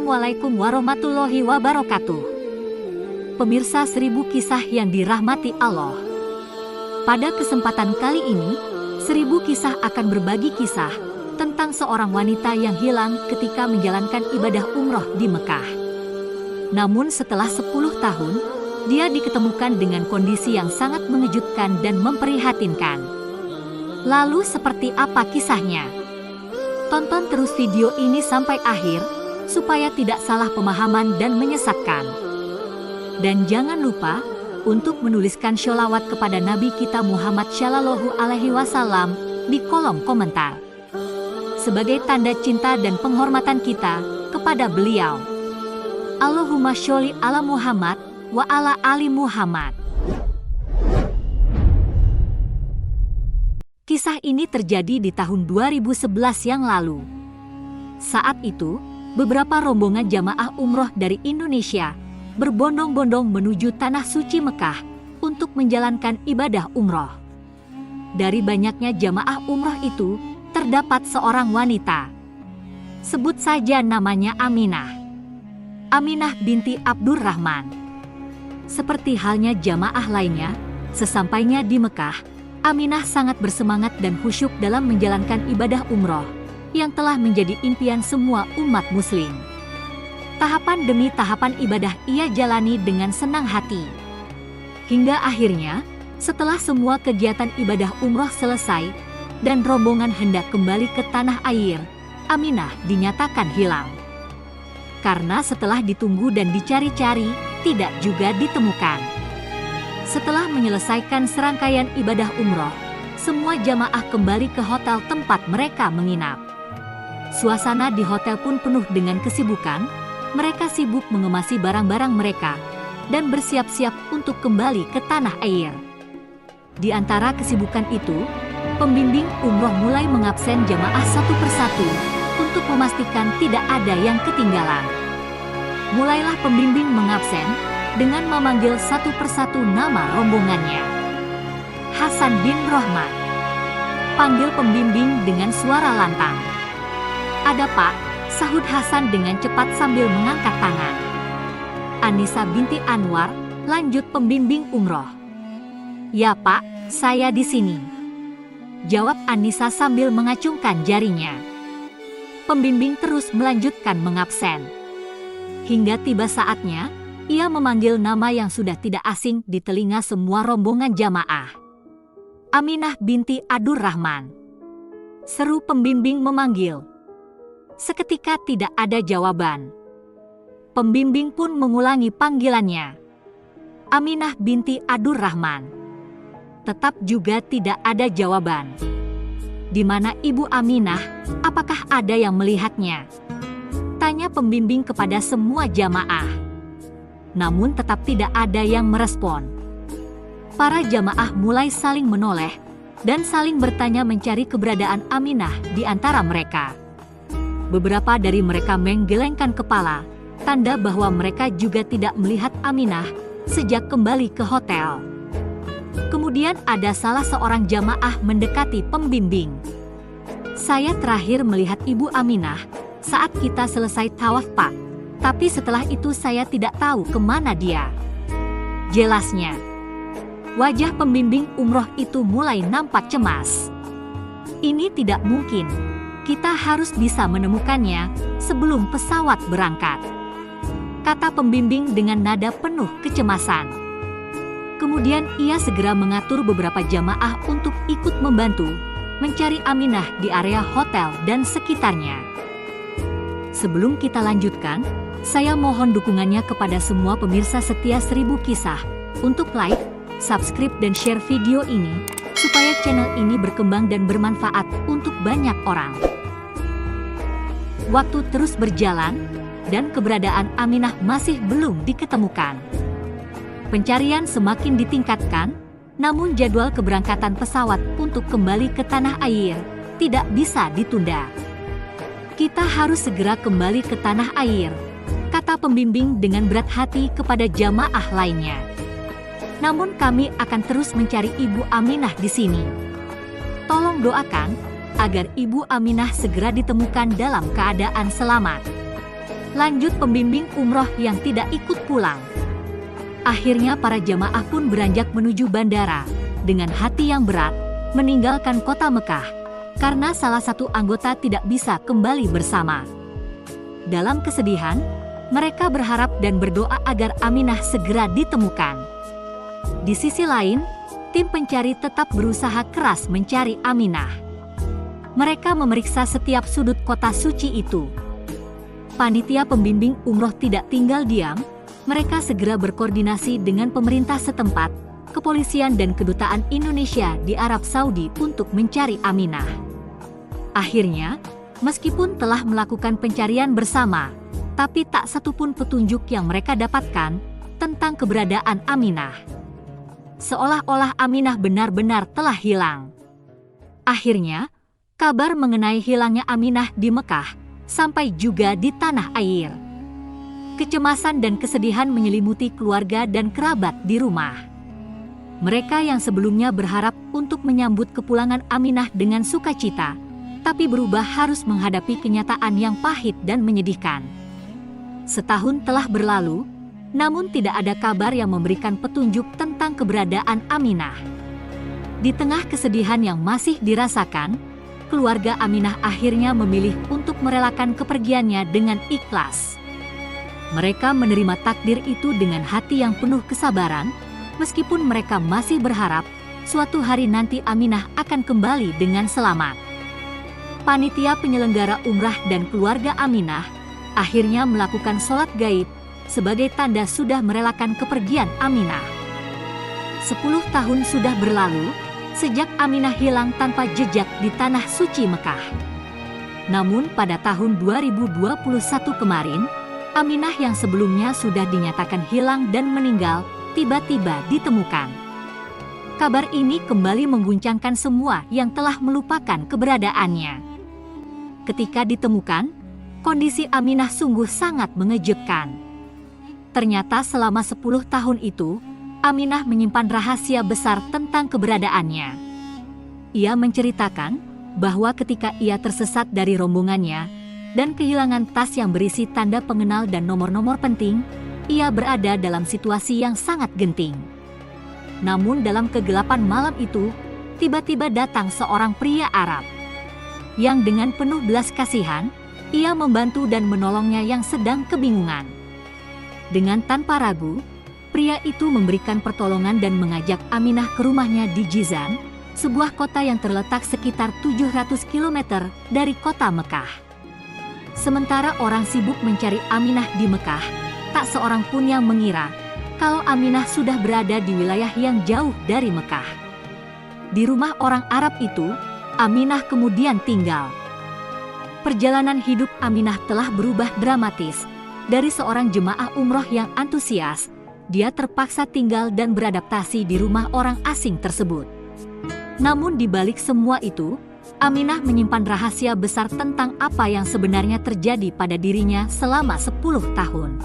Assalamualaikum warahmatullahi wabarakatuh. Pemirsa 1000 Kisah yang dirahmati Allah. Pada kesempatan kali ini, 1000 Kisah akan berbagi kisah tentang seorang wanita yang hilang ketika menjalankan ibadah umroh di Mekah. Namun setelah 10 tahun, dia diketemukan dengan kondisi yang sangat mengejutkan dan memprihatinkan. Lalu seperti apa kisahnya? Tonton terus video ini sampai akhir, supaya tidak salah pemahaman dan menyesatkan. Dan jangan lupa untuk menuliskan sholawat kepada Nabi kita Muhammad Shallallahu Alaihi Wasallam di kolom komentar, sebagai tanda cinta dan penghormatan kita kepada beliau. Allahumma sholli ala Muhammad wa ala ali Muhammad. Kisah ini terjadi di tahun 2011 yang lalu. Saat itu, beberapa rombongan jamaah umroh dari Indonesia berbondong-bondong menuju Tanah Suci Mekah untuk menjalankan ibadah umroh. Dari banyaknya jamaah umroh itu, terdapat seorang wanita. Sebut saja namanya Aminah. Aminah binti Abdurrahman. Seperti halnya jamaah lainnya, sesampainya di Mekah, Aminah sangat bersemangat dan khusyuk dalam menjalankan ibadah umroh yang telah menjadi impian semua umat muslim. Tahapan demi tahapan ibadah ia jalani dengan senang hati. Hingga akhirnya, setelah semua kegiatan ibadah umroh selesai dan rombongan hendak kembali ke tanah air, Aminah dinyatakan hilang. Karena setelah ditunggu dan dicari-cari, tidak juga ditemukan. Setelah menyelesaikan serangkaian ibadah umroh, semua jamaah kembali ke hotel tempat mereka menginap. Suasana di hotel pun penuh dengan kesibukan. Mereka sibuk mengemasi barang-barang mereka dan bersiap-siap untuk kembali ke tanah air. Di antara kesibukan itu, pembimbing umroh mulai mengabsen jamaah satu persatu untuk memastikan tidak ada yang ketinggalan. Mulailah pembimbing mengabsen dengan memanggil satu persatu nama rombongannya. Hasan bin Rohman. Panggil pembimbing dengan suara lantang. Ada Pak, sahut Hasan dengan cepat sambil mengangkat tangan. Anissa binti Anwar, lanjut pembimbing umroh. Ya Pak, saya di sini. Jawab Anissa sambil mengacungkan jarinya. Pembimbing terus melanjutkan mengabsen. Hingga tiba saatnya, ia memanggil nama yang sudah tidak asing di telinga semua rombongan jamaah. Aminah binti Abdurrahman. Seru pembimbing memanggil. Seketika tidak ada jawaban. Pembimbing pun mengulangi panggilannya. Aminah binti Abdurrahman. Tetap juga tidak ada jawaban. Di mana Ibu Aminah? Apakah ada yang melihatnya? Tanya pembimbing kepada semua jamaah. Namun tetap tidak ada yang merespon. Para jamaah mulai saling menoleh dan saling bertanya mencari keberadaan Aminah di antara mereka. Beberapa dari mereka menggelengkan kepala, tanda bahwa mereka juga tidak melihat Aminah sejak kembali ke hotel. Kemudian ada salah seorang jamaah mendekati pembimbing. Saya terakhir melihat Ibu Aminah saat kita selesai tawaf Pak. Tapi setelah itu saya tidak tahu kemana dia. Jelasnya. Wajah pembimbing umroh itu mulai nampak cemas. Ini tidak mungkin. Kita harus bisa menemukannya sebelum pesawat berangkat. Kata pembimbing dengan nada penuh kecemasan. Kemudian ia segera mengatur beberapa jamaah untuk ikut membantu mencari Aminah di area hotel dan sekitarnya. Sebelum kita lanjutkan, saya mohon dukungannya kepada semua pemirsa setia 1000 Kisah untuk like, subscribe dan share video ini supaya channel ini berkembang dan bermanfaat untuk banyak orang. Waktu terus berjalan dan keberadaan Aminah masih belum diketemukan. Pencarian semakin ditingkatkan, namun jadwal keberangkatan pesawat untuk kembali ke tanah air tidak bisa ditunda. Kita harus segera kembali ke tanah air, kata pembimbing dengan berat hati kepada jamaah lainnya. Namun kami akan terus mencari Ibu Aminah di sini. Tolong doakan agar Ibu Aminah segera ditemukan dalam keadaan selamat. Lanjut pembimbing umroh yang tidak ikut pulang. Akhirnya para jamaah pun beranjak menuju bandara, dengan hati yang berat, meninggalkan kota Mekah, karena salah satu anggota tidak bisa kembali bersama. Dalam kesedihan, mereka berharap dan berdoa agar Aminah segera ditemukan. Di sisi lain, tim pencari tetap berusaha keras mencari Aminah. Mereka memeriksa setiap sudut kota suci itu. Panitia pembimbing umroh tidak tinggal diam, mereka segera berkoordinasi dengan pemerintah setempat, kepolisian dan kedutaan Indonesia di Arab Saudi untuk mencari Aminah. Akhirnya, meskipun telah melakukan pencarian bersama, tapi tak satupun petunjuk yang mereka dapatkan tentang keberadaan Aminah. Seolah-olah Aminah benar-benar telah hilang. Akhirnya, kabar mengenai hilangnya Aminah di Mekah sampai juga di tanah air. Kecemasan dan kesedihan menyelimuti keluarga dan kerabat di rumah. Mereka yang sebelumnya berharap untuk menyambut kepulangan Aminah dengan sukacita, tapi berubah harus menghadapi kenyataan yang pahit dan menyedihkan. Setahun telah berlalu, namun tidak ada kabar yang memberikan petunjuk tentang keberadaan Aminah. Di tengah kesedihan yang masih dirasakan, keluarga Aminah akhirnya memilih untuk merelakan kepergiannya dengan ikhlas. Mereka menerima takdir itu dengan hati yang penuh kesabaran, meskipun mereka masih berharap suatu hari nanti Aminah akan kembali dengan selamat. Panitia penyelenggara umrah dan keluarga Aminah akhirnya melakukan sholat gaib sebagai tanda sudah merelakan kepergian Aminah. 10 tahun sudah berlalu sejak Aminah hilang tanpa jejak di tanah suci Mekah. Namun pada tahun 2021 kemarin, Aminah yang sebelumnya sudah dinyatakan hilang dan meninggal, tiba-tiba ditemukan. Kabar ini kembali mengguncangkan semua yang telah melupakan keberadaannya. Ketika ditemukan, kondisi Aminah sungguh sangat mengejutkan. Ternyata selama 10 tahun itu, Aminah menyimpan rahasia besar tentang keberadaannya. Ia menceritakan bahwa ketika ia tersesat dari rombongannya dan kehilangan tas yang berisi tanda pengenal dan nomor-nomor penting, ia berada dalam situasi yang sangat genting. Namun dalam kegelapan malam itu, tiba-tiba datang seorang pria Arab yang dengan penuh belas kasihan, ia membantu dan menolongnya yang sedang kebingungan. Dengan tanpa ragu, pria itu memberikan pertolongan dan mengajak Aminah ke rumahnya di Jizan, sebuah kota yang terletak sekitar 700 km dari kota Mekah. Sementara orang sibuk mencari Aminah di Mekah, tak seorang pun yang mengira kalau Aminah sudah berada di wilayah yang jauh dari Mekah. Di rumah orang Arab itu, Aminah kemudian tinggal. Perjalanan hidup Aminah telah berubah dramatis. Dari seorang jemaah umroh yang antusias, dia terpaksa tinggal dan beradaptasi di rumah orang asing tersebut. Namun di balik semua itu, Aminah menyimpan rahasia besar tentang apa yang sebenarnya terjadi pada dirinya selama 10 tahun.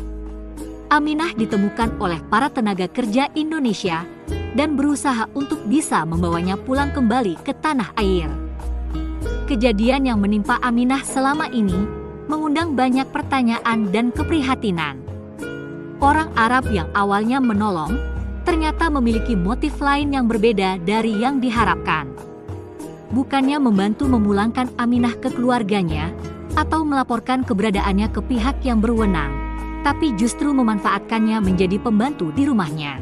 Aminah ditemukan oleh para tenaga kerja Indonesia dan berusaha untuk bisa membawanya pulang kembali ke tanah air. Kejadian yang menimpa Aminah selama ini mengundang banyak pertanyaan dan keprihatinan. Orang Arab yang awalnya menolong, ternyata memiliki motif lain yang berbeda dari yang diharapkan. Bukannya membantu memulangkan Aminah ke keluarganya, atau melaporkan keberadaannya ke pihak yang berwenang, tapi justru memanfaatkannya menjadi pembantu di rumahnya.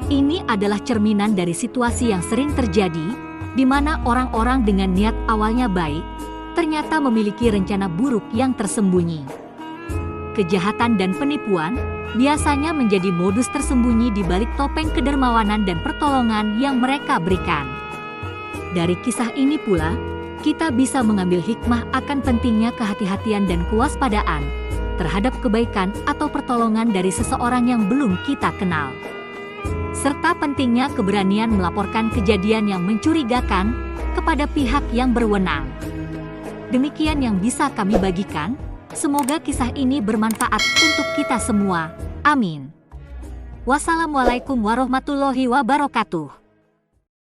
Ini adalah cerminan dari situasi yang sering terjadi, di mana orang-orang dengan niat awalnya baik, ternyata memiliki rencana buruk yang tersembunyi. Kejahatan dan penipuan biasanya menjadi modus tersembunyi di balik topeng kedermawanan dan pertolongan yang mereka berikan. Dari kisah ini pula, kita bisa mengambil hikmah akan pentingnya kehati-hatian dan kewaspadaan terhadap kebaikan atau pertolongan dari seseorang yang belum kita kenal. Serta pentingnya keberanian melaporkan kejadian yang mencurigakan kepada pihak yang berwenang. Demikian yang bisa kami bagikan, semoga kisah ini bermanfaat untuk kita semua. Amin. Wassalamualaikum warahmatullahi wabarakatuh.